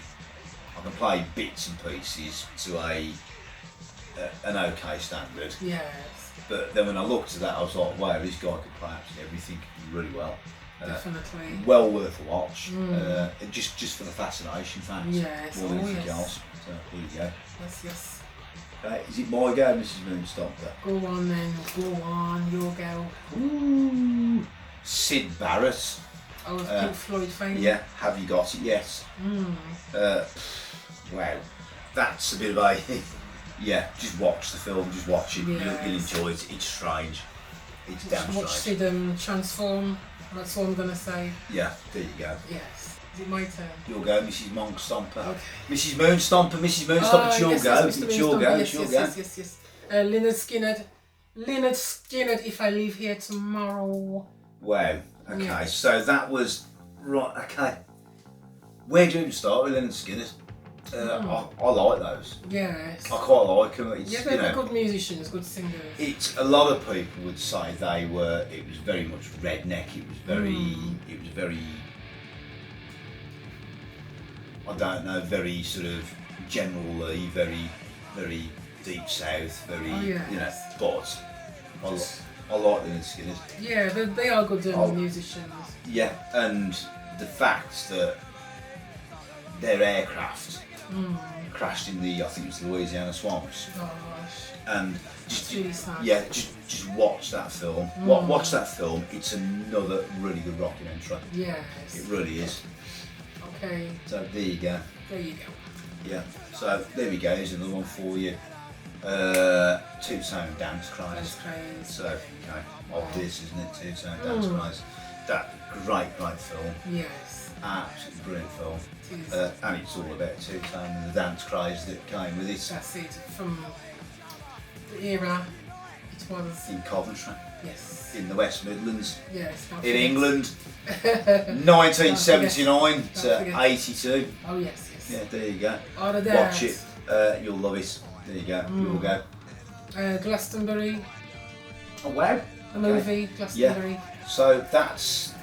can play bits and pieces to an okay standard. Yes. But then when I looked at that, I was like, wow, this guy could play absolutely everything really well. Definitely. Well worth a watch. Just for the fascination factor. Yes. More than anything else. So here you go. Yes. Is it my go, Mrs. Moonstomper? Go on then. Go on. Your go. Ooh. Sid Barrett. Oh, of Pink Floyd fame. Yeah. Have you got it yet? Wow. That's a bit of a. Yeah. Just watch the film. Just watch it. Yes. You'll enjoy it. It's strange. It's damn Watch strange. Sid transform. That's all I'm gonna say. Yeah. There you go. Yes. Is it my turn? You'll go, Mrs. Monk Stomper. Okay. Mrs. Moonstomper, Mrs. Moonstomper, it's your yes, go. yes, Mr. It's your go, Moonstomper, it's your go. Yes. Leonard Skinner. Leonard Skinner, if I leave here tomorrow. Wow, okay, Yeah. so that was, right, okay. Where do you even start with Leonard Skinner? I like those. Yes. I quite like them. It's, Yeah, they're good musicians, good singers. It's, a lot of people would say it was very much redneck, it was very, I don't know, very sort of generally, very, very deep south, very, yes. but I like the Skinners. Yeah, they are good musicians. Yeah, and the fact that their aircraft crashed in I think it was the Louisiana swamps. Oh gosh. And It's really sad. Yeah, just watch that film. Watch that film. It's another really good rockumentary. Yes. It really is. Okay. So there you go. There you go. Yeah. So there we go. Here's another one for you. Two-tone dance craze. Dance craze. So okay, obvious, isn't it? Two-tone dance craze. That great film. Yes. Absolutely brilliant film. It is. And it's all about two-tone and the dance craze that came with it. That's it. From the era it was. In Coventry. Yes. In the West Midlands. Yes. In England. 1979 to 82. Oh yes. Yeah, there you go. Oh, the Watch it. You'll love it. There you go. You'll go. Glastonbury. Oh wow. The movie Glastonbury. Yeah. So that's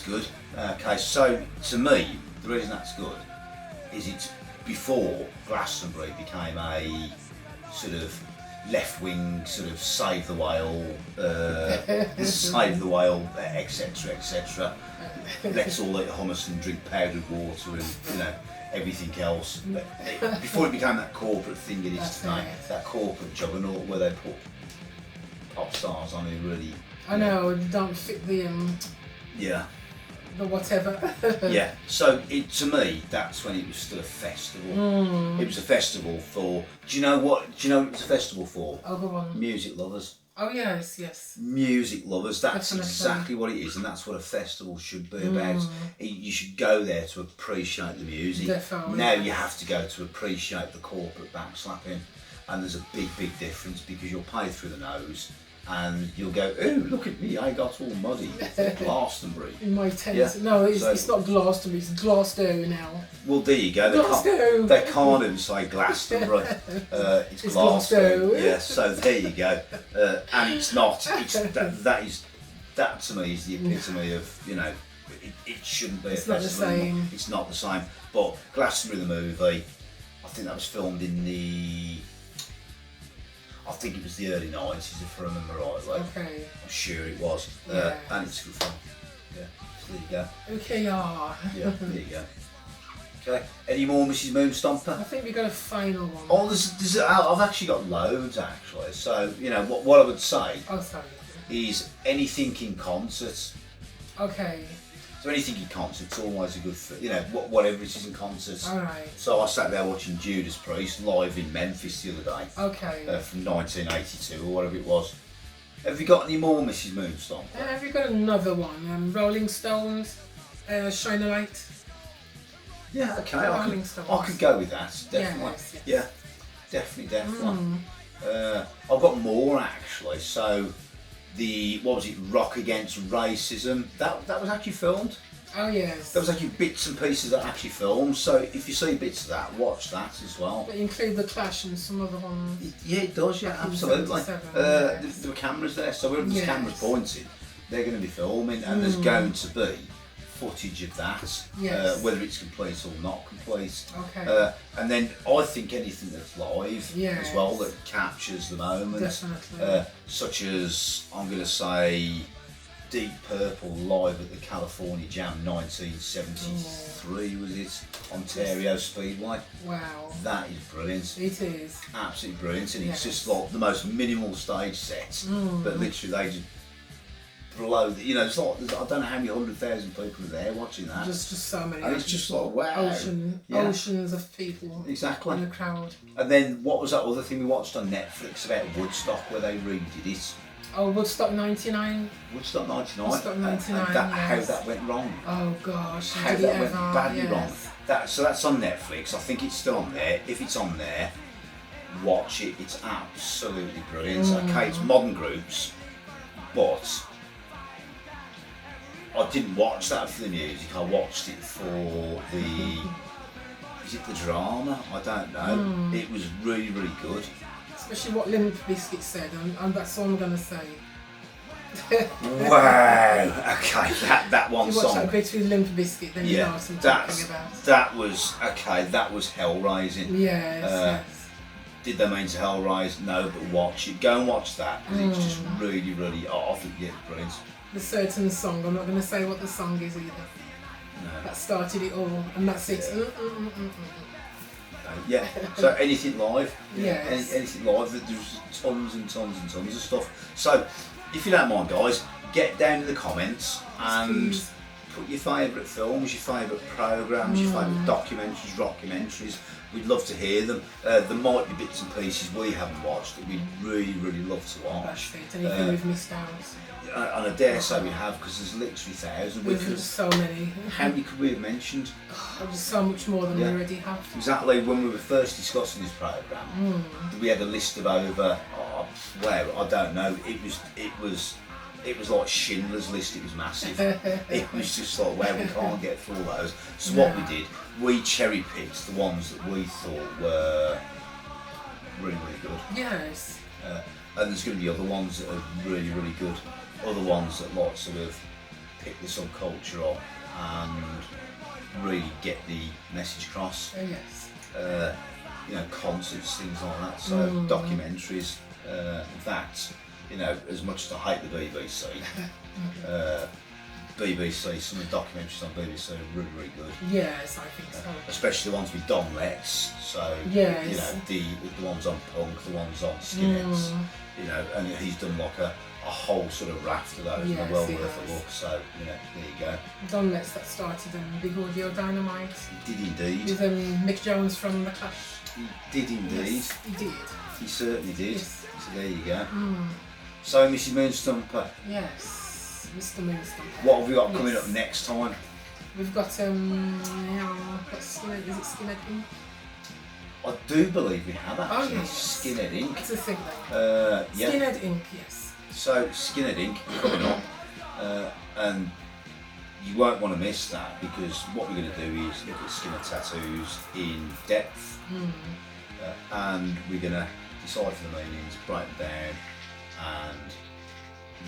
good. Okay, so to me, the reason that's good is it's before Glastonbury became a sort of left-wing sort of save the whale, etc. Let's all eat hummus and drink powdered water and everything else. Before it became that corporate thing it is today, that corporate juggernaut where they put pop stars on who really. I know, don't fit the Yeah. The whatever. Yeah. So to me, that's when it was still a festival. It was a festival for. Do you know what it was a festival for? Oh, go on. Music lovers. Oh yes. Music lovers. That's Definitely. exactly what it is, and that's what a festival should be about. You should go there to appreciate the music. Definitely. Now you have to go to appreciate the corporate backslapping, and there's a big difference because you'll pay through the nose. And you'll go, oh, look at me, I got all muddy. Glastonbury. In my tent. Yeah. No, it's not Glastonbury, it's Glasgow now. Well, there you go. They can't even say Glastonbury. It's Glasgow. Yeah, so there you go. And it's not. That to me is the epitome of, it shouldn't be It's a not the festival anymore. same. It's not the same. But Glastonbury the movie, I think that was filmed in I think it was the early 90s, if I remember rightly. Okay. I'm sure it was. Yes. And it's good fun. Yeah, so there you go. Okay, yeah. Yeah, there you go. Okay, any more Mrs. Moonstomper? I think we got a final one. Oh, I've actually got loads, actually. So, what I would say Oh, sorry. is anything in concert. Okay. So anything in concert, it's always a good, whatever it is in concert. Alright. So I sat there watching Judas Priest live in Memphis the other day. Okay. From 1982 or whatever it was. Have you got any more, Mrs. Moonstomp? Have you got another one? Rolling Stones, Shine a Light. Yeah, okay. Rolling I Stones. could go with that, definitely. Yes. Yeah, definitely. I've got more actually. So, what was it? Rock Against Racism. That was actually filmed. Oh yes. There was actually bits and pieces that actually filmed. So if you see bits of that, watch that as well. But include the Clash and some other ones. Yeah, it does. Yeah, absolutely. There were cameras there, so wherever the camera's pointed, they're going to be filming, and there's going to be footage of that, whether it's complete or not complete. Okay. And then I think anything that's live as well that captures the moment, definitely. such as I'm going to say Deep Purple live at the California Jam 1973 was it, Ontario Speedway. Wow. That is brilliant. It is. Absolutely brilliant, and it's just like the most minimal stage set, but literally they just blow the, it's like, I don't know how many 100,000 people are there watching that. Just so many. And it's just like, wow. Oceans of people. Exactly. In the crowd. And then what was that other thing we watched on Netflix about Woodstock where they redid it? Oh, Woodstock 99. Woodstock 99. Woodstock 99, How that went wrong. Oh gosh. How did that it went ever? badly wrong. So that's on Netflix. I think it's still on there. If it's on there, watch it. It's absolutely brilliant. Okay, it's modern groups, but I didn't watch that for the music. I watched it for the. Is it the drama? I don't know. It was really, really good. Especially what Limp Bizkit said, and that's all I'm going to say. Wow. Okay, that one if you watch song. that bit with Limp Bizkit, then you know what I'm talking about. That was okay. That was hell raising. Yes. Did they mean to hell rise? No, but watch it. Go and watch that because it's just really, really. I think it's brilliant. The certain song. I'm not going to say what the song is either. No. That started it all, and that's it. Yeah. So anything live? Yes. Anything live? There's tons and tons and tons of stuff. So if you don't mind, guys, get down in the comments and put your favourite films, your favourite programmes, your favourite documentaries, rockumentaries. We'd love to hear them. There might be bits and pieces we haven't watched that we'd really, really love to watch. Anything we've missed out. And I dare say we have, because there's literally thousands. There's so many. How many could we have mentioned? There's so much more than we already have. Exactly. When we were first discussing this programme, we had a list of over. I don't know. It was like Schindler's List. It was massive. It was just like, wow, we can't get through all those. So what we did, we cherry picked the ones that we thought were really, really good. Yes. And there's going to be other ones that are really, really good. Other ones that like sort of pick the subculture up and really get the message across. Oh yes. Concerts, things like that. So documentaries. In fact, as much as I hate the BBC, BBC, some of the documentaries on BBC are really, really good. Yes, I think so. Especially the ones with Don Letts. So yes. The ones on punk, the ones on skinheads. And he's done like a whole sort of raft of those, and well worth a look. So there you go. Don Letts that started Big Audio Dynamite. He did indeed. With Mick Jones from the Clash. He did indeed. Yes, he did. He certainly did. Yes. So there you go. So Mrs. Moonstomper. Yes, Mr. Moonstomper. What have we got coming up next time? We've got Skinhead, is it Skinhead Inc? I do believe we have actually. Oh, yes. Skinhead Inc. It's a thing. Yeah. Skinhead Inc. Yes. So Skinhead Inc. coming up, and you won't want to miss that, because what we're going to do is look at Skinhead tattoos in depth, and we're going to decipher the meanings, break them down, and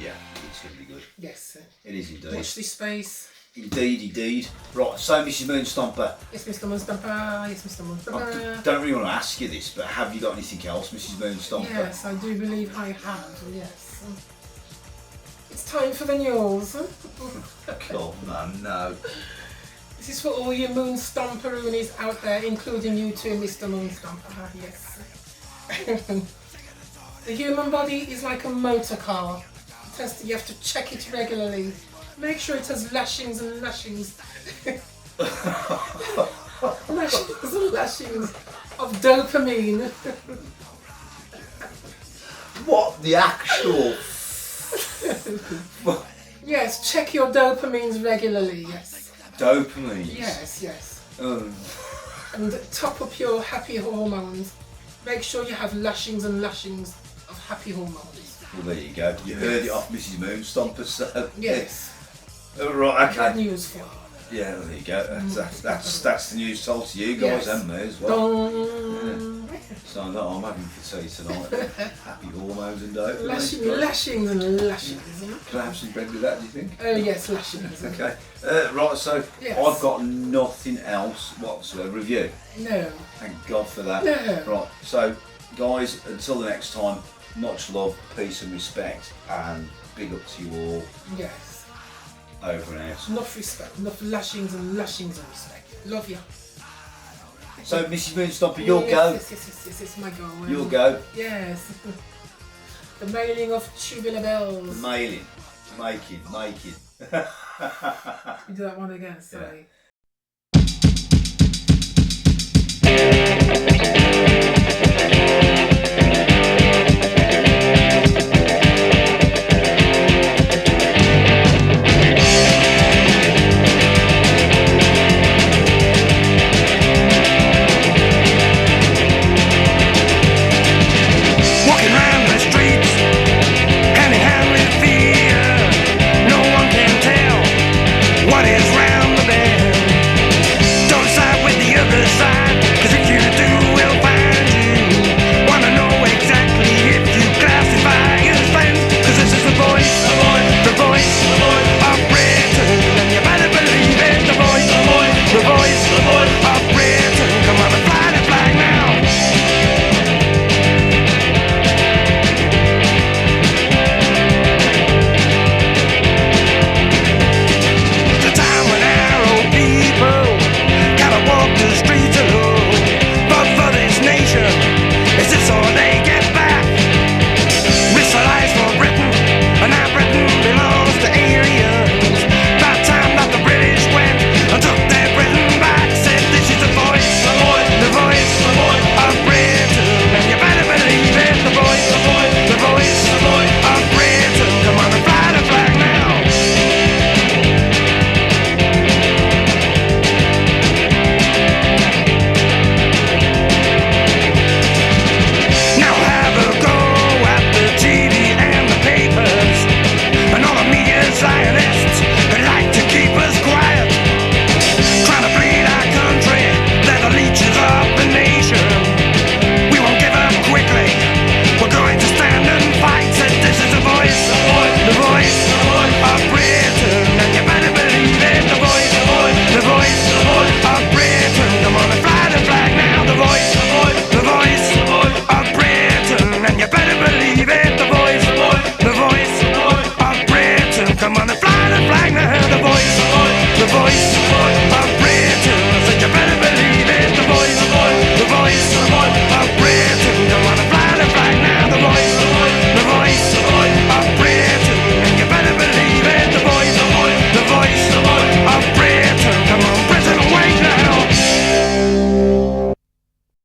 yeah, it's going to be good. Yes. It is indeed. Watch this space. Indeed. Right, so Mrs. Moonstomper. Yes, Mr. Moonstomper. Yes, Mr. Moonstomper. I don't really want to ask you this, but have you got anything else, Mrs. Moonstomper? Yes, I do believe I have, yes. It's time for the news. Come on, no. This is for all you Moonstomperoonies out there, including you too, Mr. Moonstomper. Yes. The human body is like a motor car. You have to check it regularly. Make sure it has lashings and lashings. Lashings and lashings of dopamine. What the actual Yes, check your dopamines regularly, yes. Dopamine. Yes. Oh. And top up your happy hormones. Make sure you have lashings and lashings of happy hormones. Well, there you go. You heard it off Mrs. Moonstomper, so... Yes. Oh, right, okay. Good news for you. Yeah, well, there you go. That's the news told to you guys and me as well. Yeah. So that I'm having for tea tonight. Happy hormones and dopamine. Lashings and lashings. Can I have some bread with that, do you think? Oh yes, lashings. Okay. Right, so yes. I've got nothing else whatsoever of you. No. Thank God for that. No. Right, so guys, until the next time, much love, peace and respect, and big up to you all. Yes. Over and out. Enough respect, enough lashings and lashings of respect. Love you. So, Mrs. Moonstomper, you'll go. Yes, my goal. You'll go. Yes. The mailing of tubular bells. The mailing. Making. You do that one again, sorry. Yeah.